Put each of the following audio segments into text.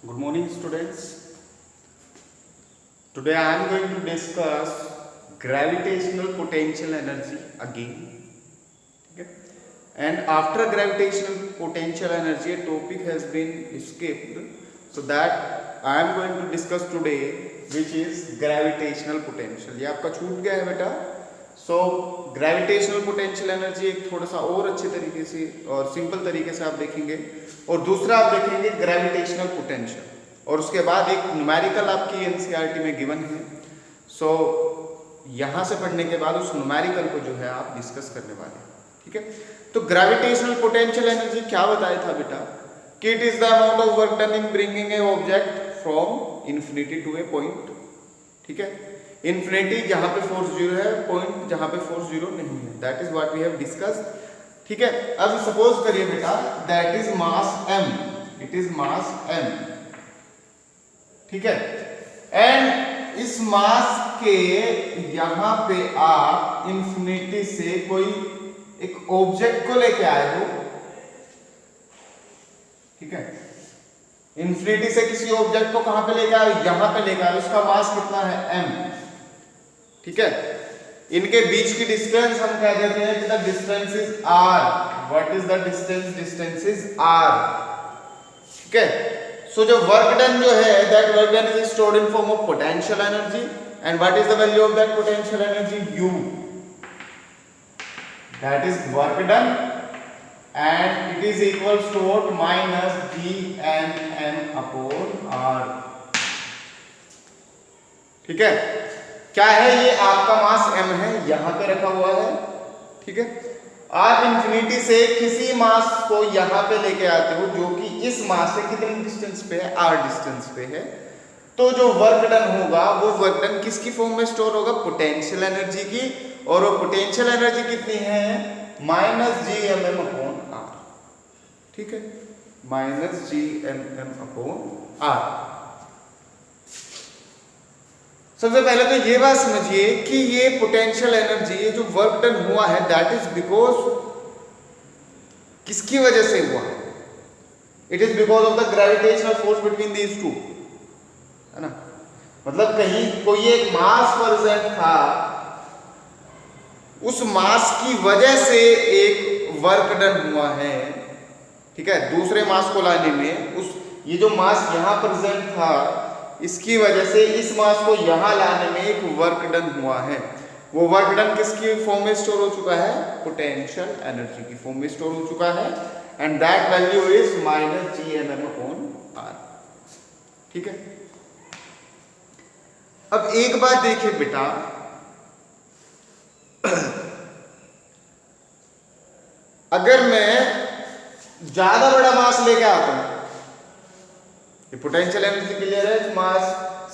Good morning, students. Today I am going to discuss gravitational potential energy again. Okay? And after gravitational potential energy, a topic has been skipped. So that I am going to discuss today, which is gravitational potential. ये आपका छूट गया है बेटा. So gravitational potential energy एक थोड़ा सा और अच्छे तरीके से और सिंपल तरीके से आप देखेंगे. और दूसरा आप देखेंगे ग्रेविटेशनल पोटेंशियल, और उसके बाद एक न्यूमेरिकल आपकी एनसीईआरटी में गिवन है. सो यहां से पढ़ने के बाद उस न्यूमेरिकल को जो है आप डिस्कस करने वाले हैं. ठीक है. तो ग्रेविटेशनल पोटेंशियल एनर्जी क्या बताया था बेटा कि it is the amount of work done in bringing a object from infinity to a point. ठीक है. इन्फिनिटी जहां पे फोर्स जीरो है, पॉइंट जहां पे फोर्स जीरो नहीं है. That is what we have discussed. ठीक है. अब सपोज करिए बेटा that is mass m, it is mass m. ठीक है. एंड इस मास के यहां पे आप इंफिनिटी से कोई एक ऑब्जेक्ट को लेके आए हो. ठीक है. इंफिनिटी से किसी ऑब्जेक्ट को कहां पे लेके आए, यहां पे लेके आए. उसका मास कितना है m. ठीक है. इनके बीच की डिस्टेंस हम कह देते हैं कि the distance is r. What is the distance? Distance is r. ठीक है. सो जो वर्क डन जो है that work done is stored in form of potential energy. And what is the value of that potential energy? u. That is work done and it is equals to what? Minus Gmm upon r. ठीक है. क्या है ये? आपका मास m है, यहां पे रखा हुआ है. ठीक है. आप इंफिनिटी से किसी मास को यहां पे लेके आते हो जो कि इस मास से कितने डिस्टेंस पे है? r डिस्टेंस पे है. तो जो वर्क डन होगा वो वर्क डन किसकी फॉर्म में स्टोर होगा? पोटेंशियल एनर्जी की. और वो पोटेंशियल एनर्जी कितनी है? Minus Gmm upon r. ठीक है. Minus Gmm upon r. सबसे पहले तो ये बात समझिए कि ये पोटेंशियल एनर्जी, ये जो वर्क डन हुआ है दैट इज बिकॉज किसकी वजह से हुआ? It is because of the gravitational force between these two. है ना. मतलब कहीं कोई एक मास प्रेजेंट था, उस मास की वजह से एक वर्क डन हुआ है. ठीक है. दूसरे मास को लाने में उस ये जो मास यहां प्रेजेंट था इसकी वजह से इस मास को यहां लाने में एक वर्क डन हुआ है. वो वर्क डन किसकी फॉर्म में स्टोर हो चुका है? पोटेंशियल एनर्जी की फॉर्म में स्टोर हो चुका है. And that value is minus Gmm upon r. ठीक है. अब एक बात देखिए बेटा, अगर मैं ज्यादा बड़ा मास लेके आता हूं, ये पोटेंशियल एनर्जी क्लियर है. इस मास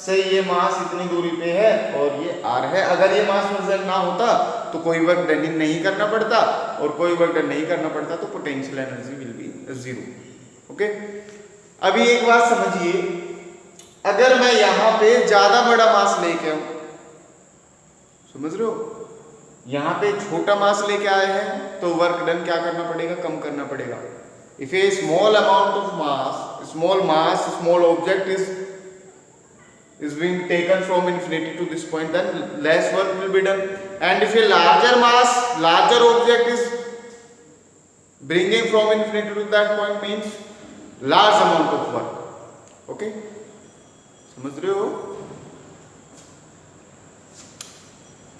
से ये मास इतनी दूरी पे है और ये r है. अगर ये मास प्रेजेंट ना होता तो कोई वर्क डन नहीं करना पड़ता, और कोई वर्क डन नहीं करना पड़ता तो potential energy will be zero. Okay. अभी एक बात समझिए, अगर मैं यहां पे ज्यादा बड़ा मास लेके आऊं, समझ रहे हो, यहां पे छोटा मास लेके आए हैं तो वर्क डन क्या करना पड़ेगा? कम करना पड़ेगा. If a small amount of mass, small object is being taken from infinity to this point, then less work will be done. And if a larger mass, larger object is bringing from infinity to that point, means large amount of work. Okay? समझ रहे हो?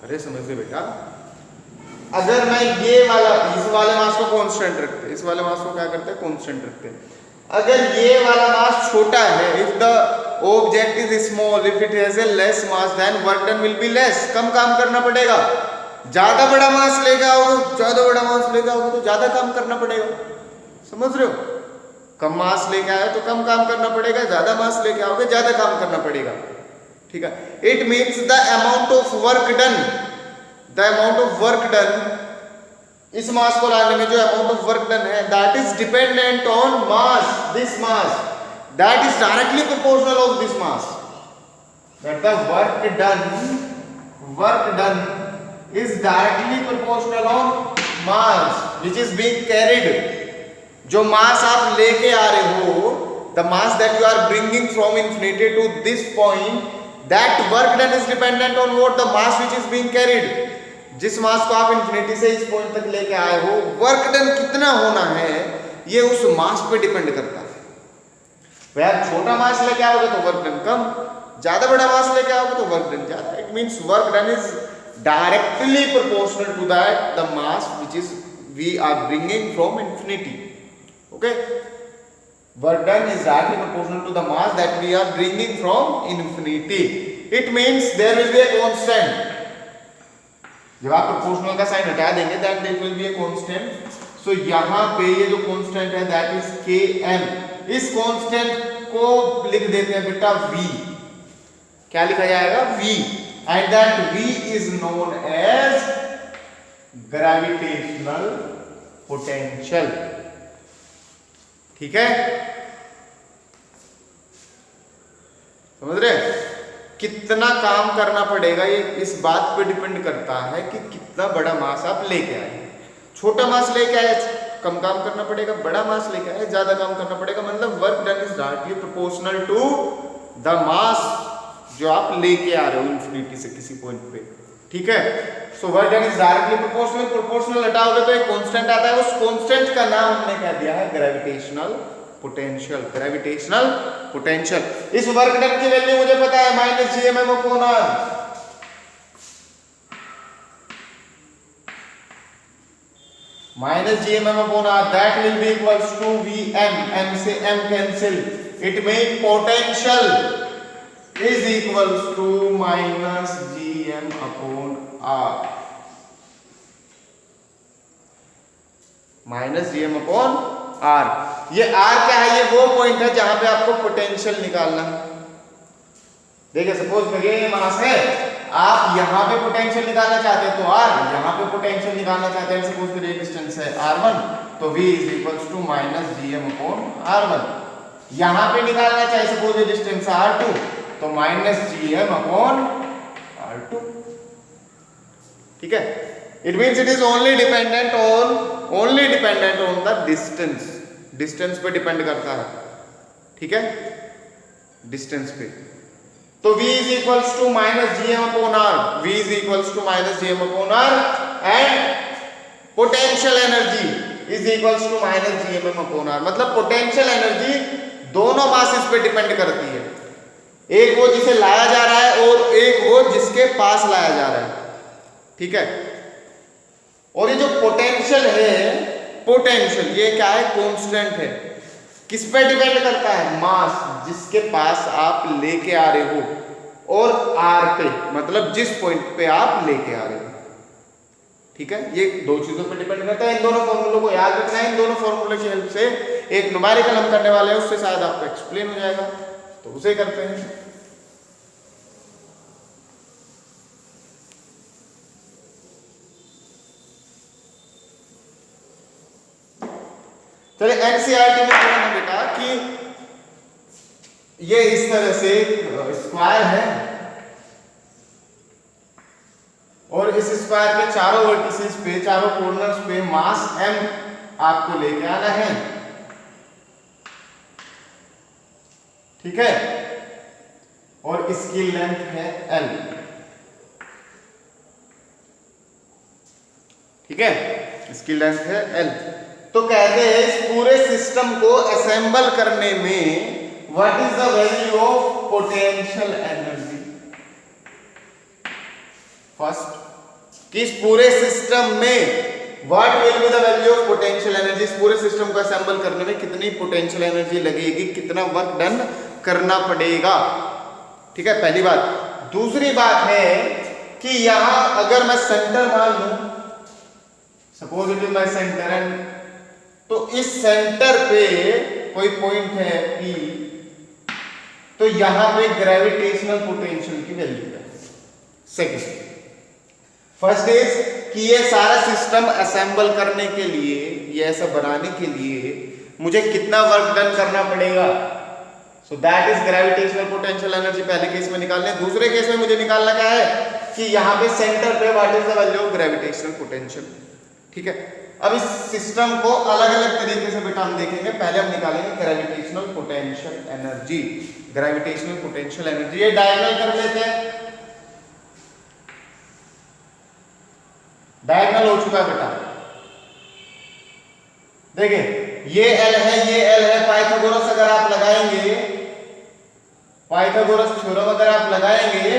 अरे समझ रहे बेटा. अगर मैं ये वाला, इस वाले मास को कांस्टेंट रखते हैं, इस वाले मास को क्या करते हैं? कांस्टेंट रखते हैं. अगर ये वाला मास छोटा है, if the object is small, if it has a less mass, then work done will be less. कम काम करना पड़ेगा. ज्यादा बड़ा मास लेके आओगे, ज्यादा बड़ा मास लेके आओगे तो ज्यादा काम करना पड़ेगा. समझ रहे हो? कम मास लेके आए तो कम काम करना पड़ेगा, ज्यादा मास लेके आओगे ज्यादा काम करना पड़ेगा. ठीक है. It means the amount of work done, the amount of work done, इस मास को लाने में जो amount of work done है that is dependent on mass. This mass that is directly proportional of this mass. That the work done is directly proportional on mass which is being carried. जो मास आप लेके आ रहे हो the mass that you are bringing from infinity to this point, that work done is dependent on what? The mass which is being carried. जिस मास को आप infinity से इस पॉइंट तक लेके आए हो, वर्क डन कितना होना है ये उस मास पे डिपेंड करता है। भाई आप छोटा मास लेके आओगे तो वर्क डन कम, ज्यादा बड़ा मास लेके आओगे तो वर्क डन ज्यादा। It means work done is directly proportional to that the mass which is we are bringing from infinity. Okay, work done is directly proportional to the mass that we are bringing from infinity. It means there will be a constant. जब आप proportional का sign हटा देंगे that there will be a constant. So यहाँ पे ये जो constant है that is km. इस constant को लिख देते हैं बेटा v. क्या लिखा जाएगा? v. And that V is known as gravitational potential. ठीक है, समझ रहे? कितना काम करना पड़ेगा ये इस बात पे डिपेंड करता है कि कितना बड़ा मास आप लेके आए। छोटा मास लेके आए कम काम करना पड़ेगा, बड़ा मास लेके आए ज्यादा काम करना पड़ेगा। मतलब work done is directly proportional to the mass जो आप लेके आ रहे हो इंफिनिटी से किसी पॉइंट पे। ठीक है, so work done is directly proportional. Proportional हटाओगे तो एक कांस्टेंट आता है, उस कांस्टेंट का नाम हमने क्या दिया है? Gravitational potential. Gravitational potential. इस वर्क डन की वैल्यू मुझे पता है -gmm upon r। -gmm upon r that will be equals to vm। m से m cancel, it mean potential is equals to minus gm upon r। Minus gm upon r। ये r क्या है? ये वो point है जहां पे आपको पोटेंशियल निकालना है। देखिए सपोज करिए ये मास है, आप यहां पे पोटेंशियल निकालना चाहते हैं तो r, यहां पे पोटेंशियल निकालना चाहते हैं सपोज करिए डिस्टेंस है r1 तो v is equals to minus gm upon r1। यहां पे निकालना चाहिए सपोज डिस्टेंस है r2 तो -gm अपॉन r2। ठीक है, it means it is only dependent on the distance. Distance पे डिपेंड करता है। ठीक है, डिस्टेंस पे। तो v is equals to -gm upon r। v is equals to -gm upon r and potential energy is equals to -gmm upon r। मतलब potential energy दोनों masses पे डिपेंड करती है, एक वो जिसे लाया जा रहा है और एक वो जिसके पास लाया जा रहा है। ठीक है, और ये जो पोटेंशियल है, पोटेंशियल ये क्या है? कांस्टेंट है। किस पे डिपेंड करता है? मास जिसके पास आप लेके आ रहे हो और r पे, मतलब जिस पॉइंट पे आप लेके आ रहे हो। ठीक है, ये दो चीजों पे डिपेंड करता है। इन दोनों फॉर्मूलों को याद रखना है। इन दोनों फॉर्मूले की हेल्प से एक न्यूमेरिकल हम करने वाले हैं, उससे शायद आपको एक्सप्लेन हो जाएगा, तो उसे करते हैं। चलिए एनसीईआरटी में पढ़ा है बेटा कि ये इस तरह से स्क्वायर है और इस स्क्वायर के चारों वर्टिसेस पे, चारों कॉर्नर्स पे मास m आपको लेके आना है। ठीक है, और इसकी लेंथ है l। ठीक है, इसकी लेंथ है l। तो कहते हैं इस पूरे सिस्टम को असेंबल करने में what is the value of potential energy. First कि इस पूरे सिस्टम में what will be the value of potential energy. इस पूरे सिस्टम को असेंबल करने में कितनी पोटेंशियल एनर्जी लगेगी, कितना वर्क डन करना पड़ेगा। ठीक है, पहली बात। दूसरी बात है कि यहां अगर मैं सेंटर मान लूं, suppose it is my centre and, तो इस सेंटर पे कोई पॉइंट है P, तो यहां पे ग्रेविटेशनल पोटेंशियल की वैल्यू है। सेकंड, फर्स्ट इज कि ये सारा सिस्टम असेंबल करने के लिए, ये ऐसा बनाने के लिए मुझे कितना वर्क डन करना पड़ेगा। सो that is gravitational potential energy. पहले केस में निकालने, दूसरे केस में मुझे निकालना क्या है कि यहां पे सेंटर पे what is the value of gravitational potential. ठीक है, अब इस सिस्टम को अलग अलग तरीके से बेटा हम देखेंगे। पहले हम निकालेंगे gravitational potential energy. Gravitational potential energy ये डायगोनल कर लेते हैं। डायगोनल हो चुका बेटा, देखिए ये L है, ये L है। पाइथागोरस अगर आप लगाएंगे, पाइथागोरस थ्योरम अगर आप लगाएंगे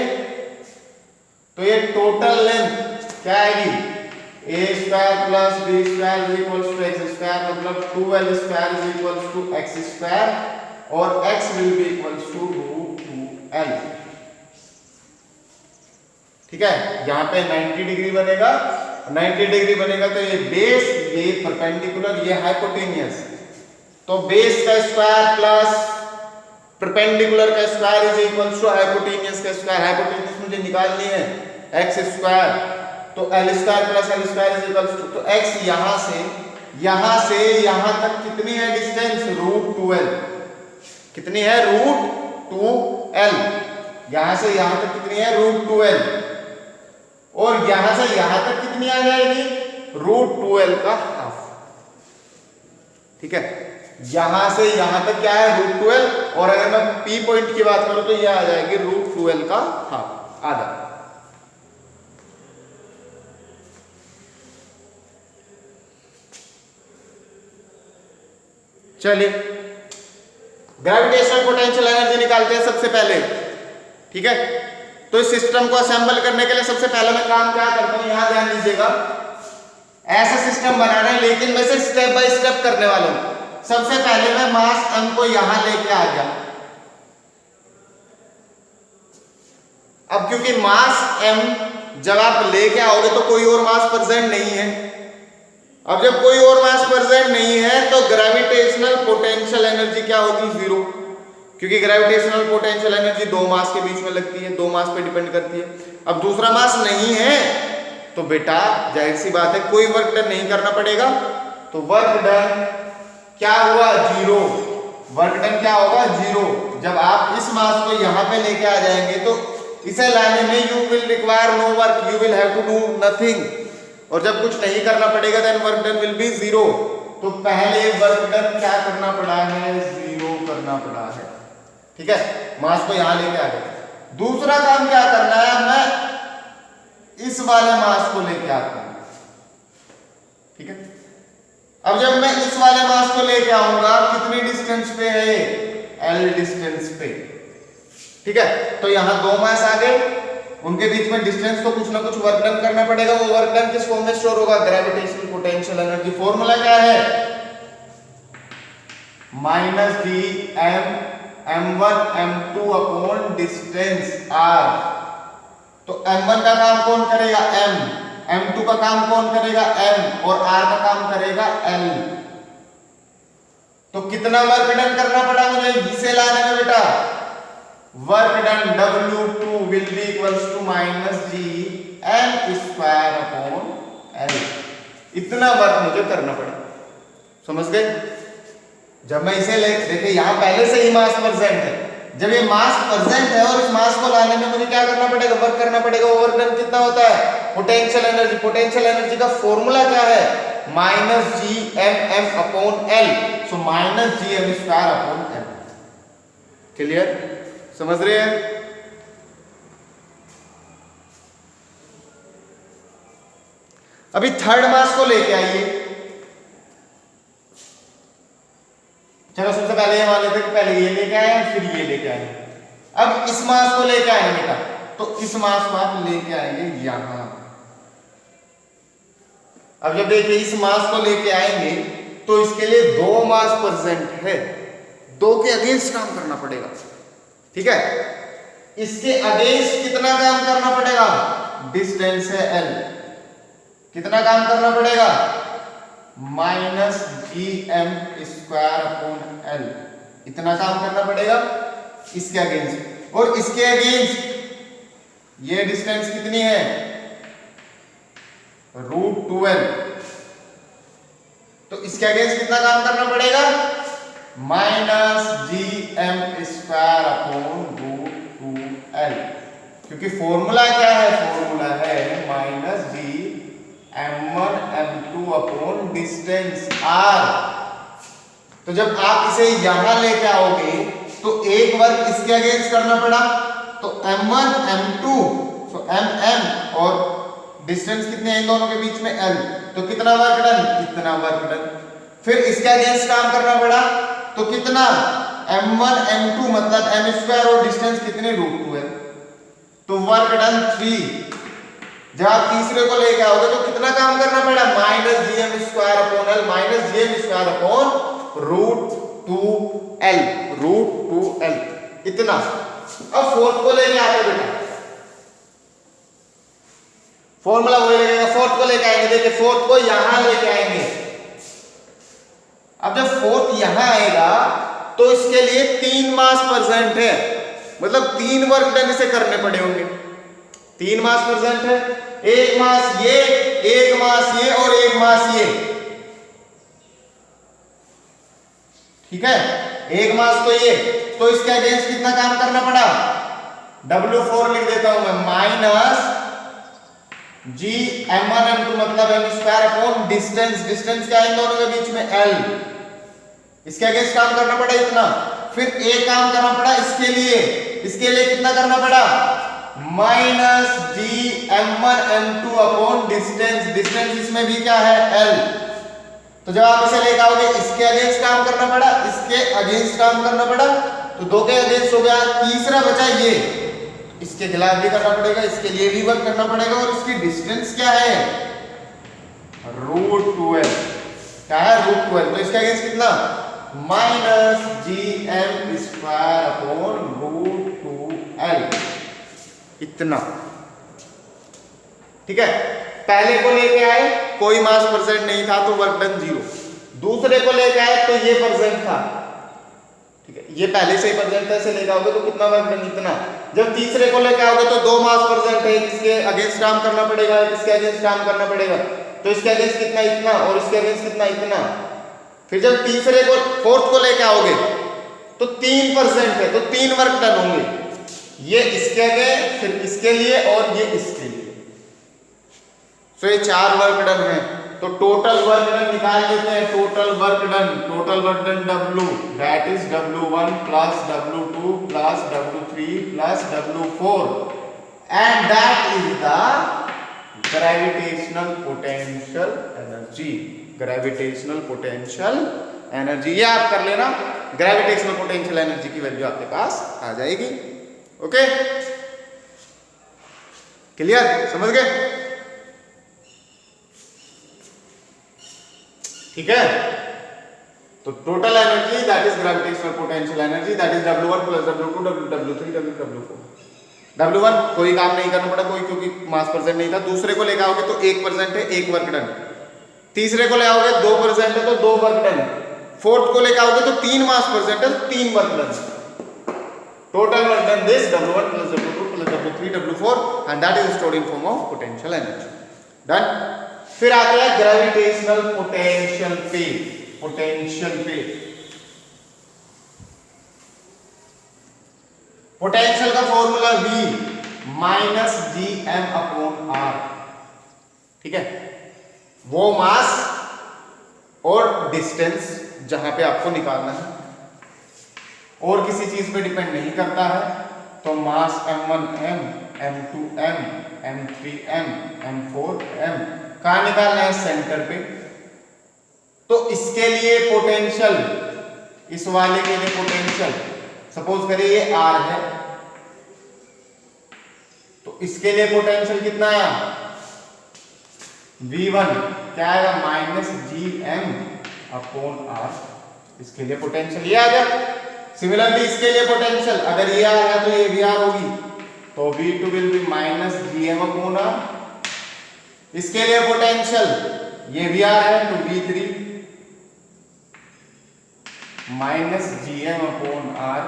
तो ये टोटल लेंथ क्या आएगी, a square plus b square is equal to x square, मतलब 2l square is equal to x square और x will be equal to root 2l। ठीक है, यहां पे 90 डिग्री बनेगा। 90 डिग्री बनेगा तो ये बेस, ये परपेंडिकुलर, ये हाइपोटेनियस। तो बेस का स्क्वायर प्लस परपेंडिकुलर का square is equal to hypotenuse का स्क्वायर। हाइपोटेनियस मुझे निकालनी है x स्क्वायर, तो l square plus l square is equal to, तो x यहां से यहां तक कितनी है डिस्टेंस, रूट 2l। कितनी है, रूट 2l। यहां से यहां तक कितनी है, रूट 2l। और यहां से यहां तक कितनी आ जाएगी, रूट 2l का हाफ। ठीक है, यहां से यहां तक क्या है, रूट 2l। और अगर मैं P पॉइंट की बात करूं तो ये आ जाएगी रूट 2l का हाफ, आधा। चलिए ग्रेविटेशनल पोटेंशियल एनर्जी निकालते हैं सबसे पहले। ठीक है, तो इस सिस्टम को असेंबल करने के लिए सबसे पहले मैं काम क्या करता हूं, यहां ध्यान दीजिएगा। ऐसा सिस्टम बनाना है, लेकिन मैं स्टेप बाय स्टेप करने वाला हूं। सबसे पहले मैं मास m को यहां लेके आ गया। अब क्योंकि मास m जब आप लेके आओगे तो कोई और मास प्रेजेंट नहीं है। अब जब कोई और मास प्रेजेंट नहीं है तो ग्रेविटेशनल पोटेंशियल एनर्जी क्या होगी, जीरो। क्योंकि ग्रेविटेशनल पोटेंशियल एनर्जी दो मास के बीच में लगती है, दो मास पे डिपेंड करती है। अब दूसरा मास नहीं है तो बेटा जाहिर सी बात है कोई वर्क डन नहीं करना पड़ेगा। तो वर्क डन क्या हुआ, जीरो। वर्क डन क्या होगा, जीरो। जब आप इस मास को यहां पे लेके आ जाएंगे तो इसे लाने में you will require no work, you will have to do nothing. और जब कुछ नहीं करना पड़ेगा then work done will be zero. तो पहले वर्क डन क्या करना पड़ा है, जीरो करना पड़ा है। ठीक है, मास को यहां लेके आ गए। दूसरा काम क्या करना है, मैं इस वाले मास को लेके आता हूं। ठीक है, अब जब मैं इस वाले मास को लेके आऊंगा, कितनी डिस्टेंस पे है, L डिस्टेंस पे। ठीक है, तो यहां दो मास आ गए, उनके बीच में डिस्टेंस, तो कुछ ना कुछ वर्क डन करना पड़ेगा। वो वर्क डन किस फॉर्म में स्टोर होगा, ग्रेविटेशनल पोटेंशियल एनर्जी। फॉर्मूला क्या है, minus G M m1 m2 upon distance r। तो m1 का काम कौन करेगा, m, m2 का काम कौन करेगा, m, और r का काम करेगा l। तो कितना वर्क डन करना पड़ा मुझे इसे लाने में बेटा, work done W2 will be equals to minus G m square upon l। इतना वर्क मुझे करना पड़ा, समझ गए। जब मैं इसे ले, देखिए यहां पहले से ही मास प्रेजेंट है। जब ये मास प्रेजेंट है और इस मास को लाने में मुझे क्या करना पड़ेगा, वर्क करना पड़ेगा। वो वर्क डन कितना होता है, पोटेंशियल एनर्जी। पोटेंशियल एनर्जी का फॉर्मूला क्या है, minus G M M upon L. So minus G M square upon L. Clear, समझ रहे हैं। अभी थर्ड मास को लेके आइए। चलो सबसे पहले ये मान लेते हैं कि पहले ये लेके आए फिर ये लेके आए। अब इस मास को लेके आए बेटा, तो इस मास को आप लेके आएंगे यहां। अब जब देखिए इस मास को लेके आएंगे तो इसके लिए दो मास प्रेजेंट है, दो के अगेंस्ट काम करना पड़ेगा। ठीक है, इसके अगेंस्ट कितना काम करना पड़ेगा, डिस्टेंस है L, कितना काम करना पड़ेगा, minus G M square upon L. इतना काम करना पड़ेगा इसके अगेंस्ट। और इसके अगेंस्ट ये डिस्टेंस कितनी है, रूट 2l। तो इसके अगेंस्ट कितना काम करना पड़ेगा, minus G M square upon root 2l। क्योंकि फॉर्मूला क्या है, फॉर्मूला है minus G m1 m2 upon distance r। तो जब आप इसे यहां लेके आओगे तो एक वर्ग इसके अगेंस्ट करना पड़ा, तो m1 m2 सो mm और डिस्टेंस कितने हैं इन दोनों के बीच में l, तो कितना वर्क डन, इतना वर्क डन। फिर इसके अगेंस्ट काम करना पड़ा, तो कितना m1 m2 मतलब m स्क्वायर और डिस्टेंस कितने √2 है, तो वर्क डन 3। जब आप तीसरे को लेके आओगे तो कितना काम करना पड़ा, minus gm square upon l minus gm square upon √2l इतना। अब फोर्थ को लेके आते बेटा, फॉर्मूला वही लगेगा, फोर्थ को लेके आएंगे। देखिए फोर्थ को यहां लेके आएंगे। अब जब फोर्थ यहां आएगा तो इसके लिए 3 मास प्रेजेंट है, मतलब 3 वर्क डन इसे करने पड़े होंगे। 3 मास प्रेजेंट है, एक मास ये, एक मास ये और एक मास ये, ठीक है, एक मास तो ये, तो इसके अगेंस्ट कितना काम करना पड़ा, W4 लिख देता हूं मैं, माइनस जी m1 m2 मतलब m square upon distance, distance क्या है इन दोनों के बीच में l, इसके अगेंस्ट काम करना पड़ा इतना। फिर एक काम करना पड़ा इसके लिए कितना करना पड़ा, minus G m1 m2 upon distance, distance इसमें भी क्या है l। तो जब आप इसे लेकर आओगे इसके अगेंस्ट काम करना पड़ा, इसके अगेंस्ट काम करना पड़ा, तो दो के अगेंस्ट हो गया। तीसरा बचा ये, इसके खिलाफ भी करना पड़ेगा, इसके लिए भी वर्क करना पड़ेगा, और इसकी डिस्टेंस क्या है √2l, क्या है √2l। तो इसके अगेंस्ट कितना, minus gm square upon √2l इतना, ठीक है। पहले को लेके आए कोई मास परसेंट नहीं था तो वर्क डन 0, दूसरे को लेके आए तो ये परसेंट था, ठीक है, ये पहले से ही परसेंट था, इसे लेके आओगे तो कितना वर्क डन इतना। जब तीसरे को लेके आओगे तो 2 मास परसेंट है, इसके अगेंस्ट काम करना पड़ेगा, इसके अगेंस्ट काम करना पड़ेगा, तो इसके अगेंस्ट कितना इतना और इसके अगेंस्ट कितना इतना। फिर जब तीसरे को फोर्थ को लेके आओगे तो 3% है, तो 3 वर्क डन होंगे, ये इसके आगे, फिर इसके लिए और ये इसके लिए, तो ये 4 वर्क डन है। तो टोटल वर्क डन निकाल लेते हैं, total work done W, that is W1 plus W2 plus W3 plus W4 and that is the gravitational potential energy, gravitational potential energy. ये आप कर लेना, ग्रेविटेशनल पोटेंशियल एनर्जी की वैल्यू आपके पास आ जाएगी। ओके, क्लियर, समझ गए, ठीक है। तो total energy that is gravitational potential energy, that is W1 plus W2 W3 W4। W1 कोई काम नहीं करना पड़ा कोई, क्योंकि मास परसेंट नहीं था। दूसरे को लेकर आओगे तो 1% है, 1 वर्क डन। तीसरे को ले आओगे 2% है तो 2 वर्क डन। फोर्थ को लेकर आओगे तो 3 मास परसेंट है तो 3 work done. Total work done this W1 plus W2 plus W3 W4 and that is stored in form of potential energy. Done. फिर आता है ग्रेविटेशनल पोटेंशियल पे, पोटेंशियल पे। पोटेंशियल का formula V minus Gm upon R, ठीक है। वो मास और डिस्टेंस जहां पे आपको निकालना है और किसी चीज पे डिपेंड नहीं करता है, तो मास m1 m, m2 m, m3 m, m4 m कहां निकालना है, सेंटर पे। तो इसके लिए पोटेंशियल, इस वाले के लिए पोटेंशियल सपोज करिए ये R है, तो इसके लिए पोटेंशियल कितना आया, V1 क्या आएगा, माइनस Gm अपॉन R। इसके लिए पोटेंशियल ये आ गया। सिमिलरली इसके लिए पोटेंशियल, अगर ये आ रहा है तो ये भी R होगी, तो V2 will be minus Gm upon R। इसके लिए पोटेंशियल ये भी आ रहा है तो V3 minus Gm upon R,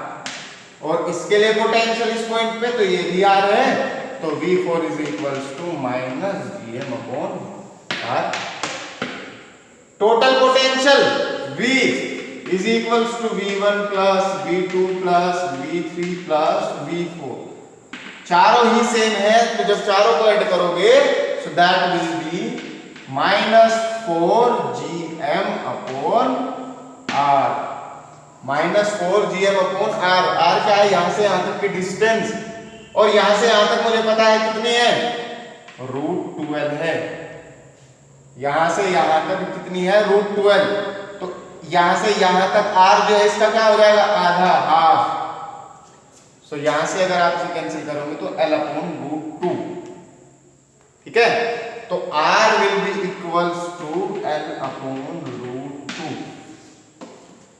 और इसके लिए पोटेंशियल इस पॉइंट पे तो ये भी आ रहा है, तो V4 is equals to minus Gm upon R। Total potential V is equals to V1 plus V2 plus V3 plus V4। चारों ही सेम है, तो जब चारों को ऐड करोगे so that will be -4gm/r, -4gm/r। r क्या है, यहां से यहां तक की डिस्टेंस, और यहां से यहां तक मुझे पता है कितनी है, √12 है। यहां से यहां तक कितनी है, √12। तो यहां से यहां तक r जो है इसका क्या हो जाएगा, आधा, हाफ। सो यहां से अगर आप इसे कैंसिल करोगे तो l/√2, ठीक है। तो r will be equals to l/√2।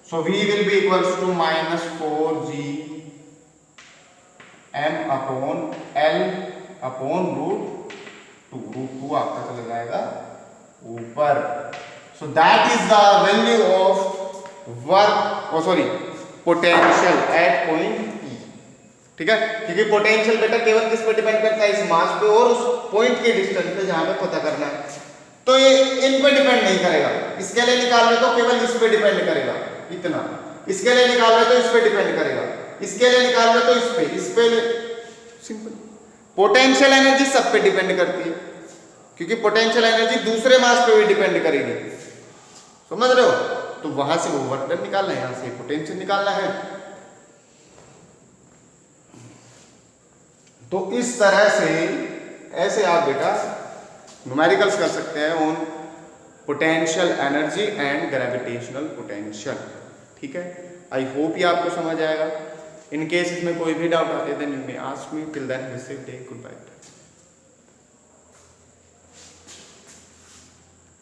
So v will be equals to -4gm/l/√2। आपका चला जाएगा ऊपर। So that is the value of work, potential at point P, ठीक है। क्योंकि पोटेंशियल बेटा केवल किस पे डिपेंड करता है, इस मास पे और उस पॉइंट के डिस्टेंस पे जहां पे पता करना है। तो ये इन पे डिपेंड नहीं करेगा। इसके लिए निकाल रहे तो केवल इस पे डिपेंड करेगा, इतना। इसके लिए निकाल रहे तो इस पे डिपेंड करेगा, इसके लिए निकाल रहे तो इस पे सिंपल। पोटेंशियल एनर्जी सब पे डिपेंड करती है, क्योंकि पोटेंशियल एनर्जी दूसरे मास पे भी डिपेंड करेगी, समझ रहे हो। तो वहां से वो वर्क डन निकालना है, यहां से पोटेंशियल निकालना है। तो इस तरह से ऐसे आप बेटा न्यूमेरिकल्स कर सकते हैं on potential energy and gravitational potential, ठीक है। आई होप ये आपको समझ आएगा। इन केस इसमें कोई भी डाउट आते then you may ask me. Till then have a good bye.